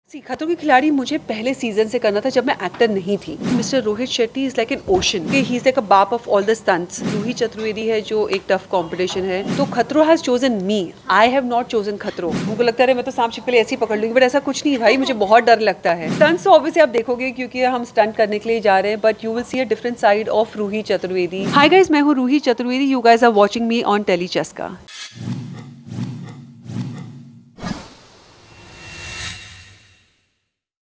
खतरों के खिलाड़ी मुझे पहले सीजन से करना था जब मैं एक्टर नहीं थी। Mister Rohit Shetty is like an ocean, he is like a बाप of all the stunts. Ruhi Chaturvedi है जो एक टफ कंपटीशन है, तो Khatron has chosen me, I have not chosen Khatron. उनको लगता है मैं तो सांप छिपकली ऐसे ही पकड़ लूंगी, बट ऐसा कुछ नहीं भाई, मुझे बहुत डर लगता है। स्टंट्स तो ऑब्वियसली आप देखोगे क्योंकि हम स्टंट करने के लिए जा रहे हैं, but you will see a different side of Roohi Chaturvedi. Hi guys, मैं हूँ Roohi Chaturvedi, you guys are watching me on Telly Chaska.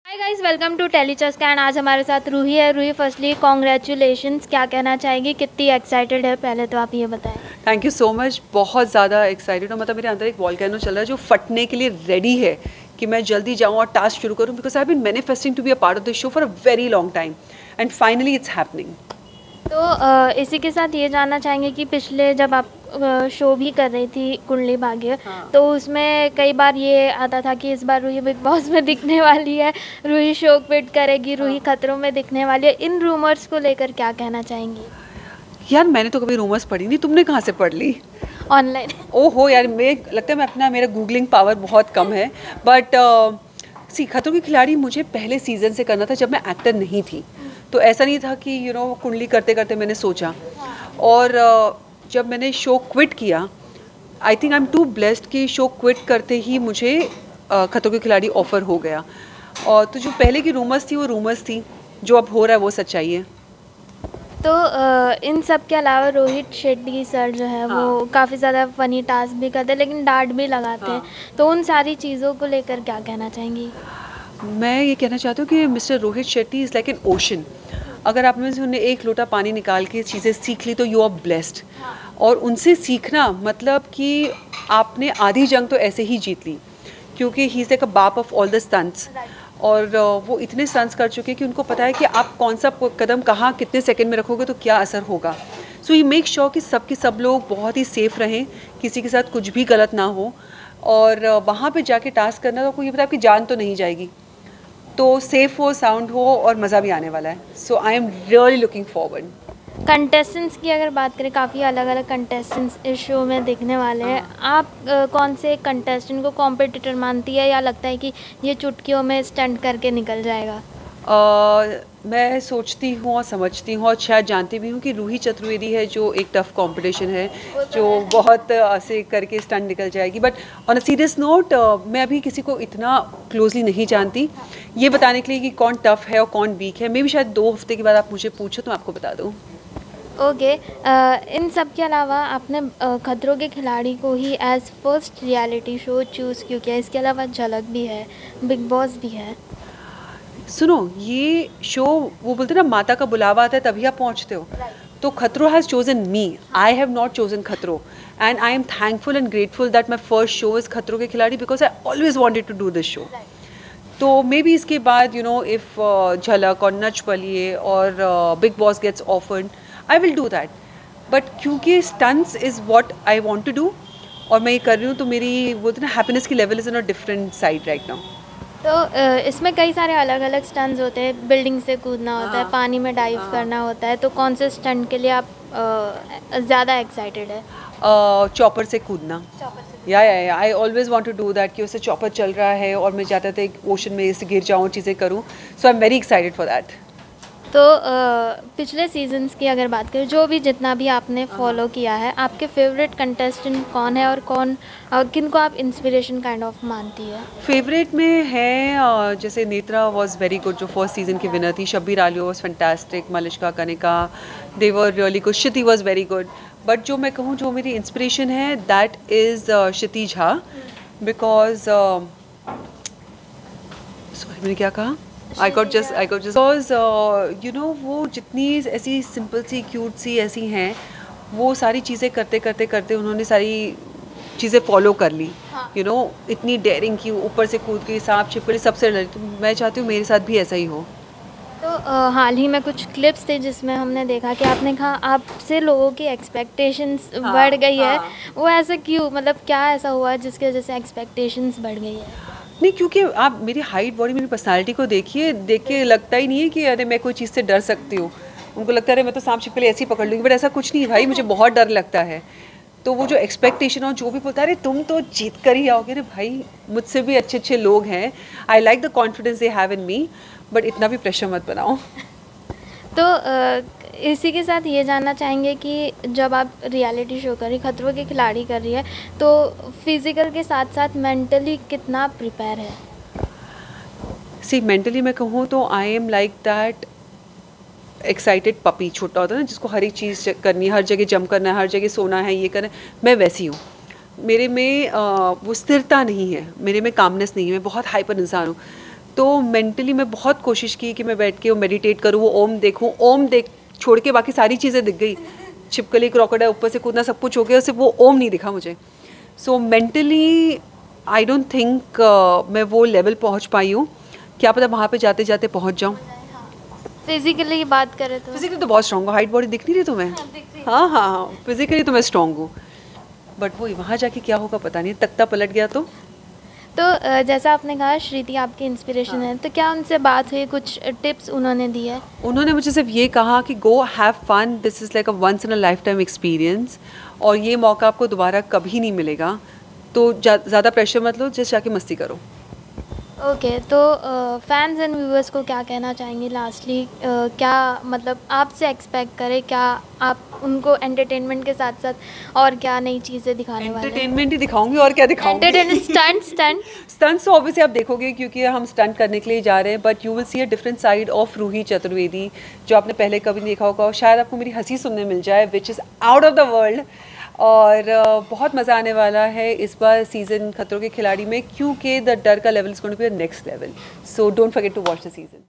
Guys, welcome to Telly Chaska and आज हमारे साथ रूही है। रूही, फर्स्टली कॉन्ग्रेचुलेशंस, क्या कहना चाहेंगी, कितनी एक्साइटेड है पहले तो आप ये बताएं। थैंक यू सो मच, बहुत ज़्यादा एक्साइटेड हूँ। मतलब मेरे अंदर एक वॉल्केनो चल रहा है जो फटने के लिए रेडी है कि मैं जल्दी जाऊँ और टास्क शुरू करूँ, because I have been manifesting to be a part of this show for a very long time and finally it's happening. तो इसी के साथ ये जानना चाहेंगे कि पिछले जब आप शो भी कर रही थी कुंडली भाग्य, तो उसमें कई बार ये आता था कि इस बार रूही बिग बॉस में दिखने वाली है, रूही शो क्विट करेगी, रूही खतरों में दिखने वाली है। इन रूमर्स को लेकर क्या कहना चाहेंगी? यार मैंने तो कभी रूमर्स पढ़ी नहीं, तुमने कहाँ से पढ़ ली? ऑनलाइन। ओहो यार, लगता है मेरा गूगलिंग पावर बहुत कम है, बट खतरों के खिलाड़ी मुझे पहले सीजन से करना था जब मैं एक्टर नहीं थी। तो ऐसा नहीं था कि कुंडली करते करते मैंने सोचा, और जब मैंने शो क्विट किया, I think I am too blessed कि शो क्विट करते ही मुझे खतरों के खिलाड़ी ऑफर हो गया। और तो जो पहले की रूमर्स थी वो रूमर्स थी, जो अब हो रहा है वो सच्चाई है। तो इन सब के अलावा रोहित शेट्टी सर जो है वो काफ़ी ज़्यादा फ़नी टास्क भी करते हैं, लेकिन डांट भी लगाते हैं। तो उन सारी चीज़ों को लेकर क्या कहना चाहेंगी? मैं ये कहना चाहती हूँ कि mister Rohit Shetty is like an ocean. अगर आप में से उन्हें एक लोटा पानी निकाल के चीज़ें सीख ली तो यू आर ब्लेस्ड। और उनसे सीखना मतलब कि आपने आधी जंग तो ऐसे ही जीत ली, क्योंकि ही इज़ लाइक अ बाप ऑफ ऑल द स्टंट्स। और वो इतने स्टंट्स कर चुके हैं कि उनको पता है कि आप कौन सा कदम कहाँ कितने सेकंड में रखोगे तो क्या असर होगा। सो ये मेक श्योर कि सब लोग बहुत ही सेफ़ रहें, किसी के साथ कुछ भी गलत ना हो। और वहाँ पे जाके टास्क करना तो कोई ये पता आपकी जान तो नहीं जाएगी, तो सेफ़ हो, साउंड हो और मज़ा भी आने वाला है। So I am really looking forward. Contestants की अगर बात करें, काफ़ी अलग अलग कंटेस्टेंट्स इस शो में दिखने वाले हैं। आप कौन से कंटेस्टेंट को कॉम्पिटिटर मानती है, या लगता है कि ये चुटकियों में स्टंट करके निकल जाएगा? मैं सोचती हूँ और समझती हूँ और शायद जानती भी हूँ कि रूही चतुर्वेदी है जो एक टफ कंपटीशन है, जो बहुत ऐसे करके स्टंट निकल जाएगी। But on a serious note, मैं अभी किसी को इतना क्लोजली नहीं जानती ये बताने के लिए कि कौन टफ है और कौन वीक है। मे भी शायद 2 हफ्ते के बाद आप मुझे पूछो तो मैं आपको बता दूँ। ओके। इन सब के अलावा आपने खतरों के खिलाड़ी को ही as first reality show choose क्यों किया? इसके अलावा झलक भी है, बिग बॉस भी है। सुनो, ये शो वो बोलते हैं ना, माता का बुलावा आता है तभी आप पहुंचते हो। तो Khatron has chosen me, I have not chosen Khatron, and I am thankful and grateful that my first show is Khatron Ke Khiladi, because I always wanted to do this show. तो मे बी इसके बाद इफ़ झलक और नच बलिए और Bigg Boss gets offered, I will do that. But क्योंकि stunts is what I want to do और मैं ये कर रही हूँ, तो मेरी बोलते ना हैप्पीनेस की level is in a different side right now. तो इसमें कई सारे अलग अलग स्टंट्स होते हैं, बिल्डिंग से कूदना होता है, पानी में डाइव करना होता है। तो कौन से स्टंट के लिए आप ज़्यादा एक्साइटेड है? चॉपर से कूदना। या I always want to do that, कि उससे चॉपर चल रहा है और मैं चाहता था एक ओशन में इससे गिर जाऊँ, चीज़ें करूँ। So I am very excited for that. तो पिछले सीजन्स की अगर बात करें, जो भी जितना भी आपने फॉलो किया है, आपके फेवरेट कंटेस्टेंट कौन है और किन को आप इंस्पिरेशन काइंड ऑफ मानती है? फेवरेट में है जैसे नेत्रा वॉज वेरी गुड, जो फर्स्ट सीजन की विनर थी। Shabbir Alia was fantastic, Malishka Kanika, they were really good. Kshiti was very good. But जो मैं कहूँ जो मेरी इंस्पिरेशन है, that is Kshiti Jha, because sorry मैंने क्या कहा, I got just because वो जितनी ऐसी सिंपल सी क्यूट सी ऐसी हैं, वो सारी चीज़ें करते उन्होंने सारी चीज़ें फॉलो कर ली। इतनी डेयरिंग की, ऊपर से कूद के सांप छिपकली सबसे डरी। तो मैं चाहती हूँ मेरे साथ भी ऐसा ही हो। तो हाल ही में कुछ क्लिप्स थे जिसमें हमने देखा कि आपने कहा आपसे लोगों की एक्सपेक्टेशंस बढ़ गई है। वो ऐसा क्यों, मतलब क्या ऐसा हुआ जिसकी वजह से एक्सपेक्टेशंस बढ़ गई है? नहीं, क्योंकि आप मेरी हाइट, बॉडी, मेरी पर्सनालिटी को देखिए, देख के लगता ही नहीं है कि अरे मैं कोई चीज़ से डर सकती हूँ। उनको लगता है मैं तो सांप छिपकली ऐसे ही पकड़ लूँगी, बट ऐसा कुछ नहीं भाई, मुझे बहुत डर लगता है। तो वो जो एक्सपेक्टेशन और जो भी बोलता है अरे तुम तो जीत कर ही आओगे, अरे भाई मुझसे भी अच्छे अच्छे लोग हैं, I like the confidence they have in me, but इतना भी प्रेशर मत बनाओ। तो इसी के साथ ये जानना चाहेंगे कि जब आप रियलिटी शो कर रही, खतरों के खिलाड़ी कर रही है, तो फिज़िकल के साथ साथ मेंटली कितना प्रिपेयर है? सी मेंटली मैं कहूँ तो I am like that excited puppy, छोटा होता है ना जिसको हर एक चीज़ करनी है, हर जगह जंप करना है, हर जगह सोना है, ये करना है, मैं वैसी हूँ। मेरे में वो स्थिरता नहीं है, मेरे में कामनेस नहीं है, मैं बहुत हाइपर इंसान हूँ। तो मेंटली मैं बहुत कोशिश की कि मैं बैठ के वो मेडिटेट करूँ, वो ओम देखूँ, ओम देख छोड़ के बाकी सारी चीज़ें दिख गई, छिपकली क्रोकोडाइल ऊपर से कूदना सब कुछ हो गया, सिर्फ वो ओम नहीं दिखा मुझे। सो मेंटली आई डोंट थिंक मैं वो लेवल पहुँच पाई हूँ, क्या पता वहाँ पे जाते जाते पहुँच जाऊँ। फिज़िकली बात करें तो फिजिकली तो बहुत स्ट्रॉन्ग हूँ, हाइट बॉडी दिख नहीं रही तुम्हें? हाँ हाँ हाँ, फिजिकली तो मैं स्ट्रॉन्ग हूँ, बट वो वहाँ जाके क्या होगा पता नहीं, तख्ता पलट गया तो। जैसा आपने कहा श्रुति आपकी इंस्पिरेशन है, तो क्या उनसे बात हुई, कुछ टिप्स उन्होंने दिए है? उन्होंने मुझे सिर्फ ये कहा कि go have fun, this is like a once in a lifetime experience, और ये मौका आपको दोबारा कभी नहीं मिलेगा, तो ज़्यादा प्रेशर मत लो, जस्ट जाके मस्ती करो। ओके, तो फैंस एंड व्यूअर्स को क्या कहना चाहेंगे लास्टली? क्या मतलब आपसे एक्सपेक्ट करें, क्या आप उनको एंटरटेनमेंट के साथ साथ और क्या नई चीज़ें दिखाने वाले हैं? एंटरटेनमेंट ही दिखाऊंगी और क्या दिखाऊंगी? स्टंट्स तो ऑब्वियसली आप देखोगे क्योंकि हम स्टंट करने के लिए जा रहे हैं, but you will see a different side of Roohi Chaturvedi जो आपने पहले कभी नहीं देखा होगा, और शायद आपको मेरी हंसी सुनने मिल जाए which is out of the world. और बहुत मज़ा आने वाला है इस बार सीज़न खतरों के खिलाड़ी में, क्योंकि द डर का level is going to be the next level, so don't forget to watch the season.